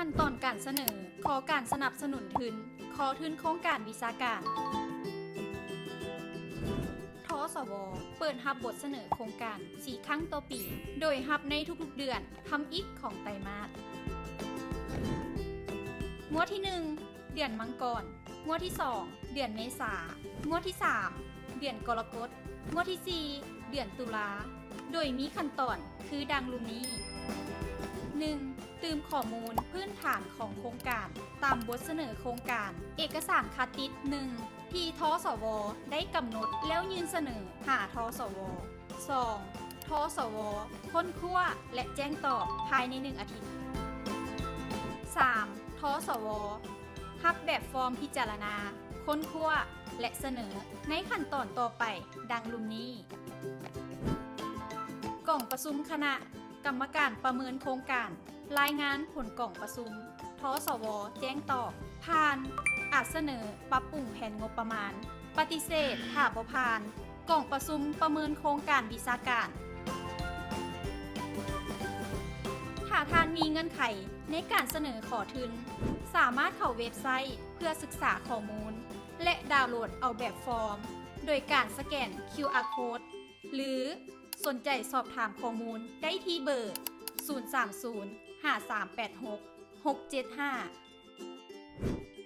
ขั้นตอนการเสนอขอการสนับสนุนทุนขอทุนโครงการวิชาการทสวเปิดรับบทเสนอโครงการ4 ครั้งต่อปีโดยรับในทุกๆเดือนทำอิฐของไตรมาสงวดที่ 1 เดือนมังกรงวดที่ 2 เดือนเมษางวดที่ 3 เดือนกรกฎงวดที่ 4 เดือนตุลาโดยมีขั้นตอนคือดังลุ่มนี้ 1. ตืมข้อมูลพื้นฐานของโครงการตามบทเสนอโครงการเอกสารคัดติด 1. ที่ทสวได้กำหนดแล้วยื่นเสนอหาทสว 2. ทสวค้นคว้าและแจ้งตอบภายใน1 อาทิตย์ 3. ทสวรับแบบฟอร์มพิจารณาค้นคว้าและเสนอในขั้นตอนต่อไปดังลุ่มนี้กล่องประชุมคณะกรรมการประเมินโครงการรายงานผลกล่องประชุมทสวแจ้งตอบผ่านอาจเสนอปรับปรุงแผนงบประมาณปฏิเสธถ้าบ่ผ่านกล่องประชุมประเมินโครงการวิชาการถ้าท่านมีเงื่อนไขในการเสนอขอทุนสามารถเข้าเว็บไซต์เพื่อศึกษาข้อมูลและดาวน์โหลดเอาแบบฟอร์มโดยการสแกน QR Code หรือสนใจสอบถามข้อมูลได้ที่เบอร์ 030 5386 675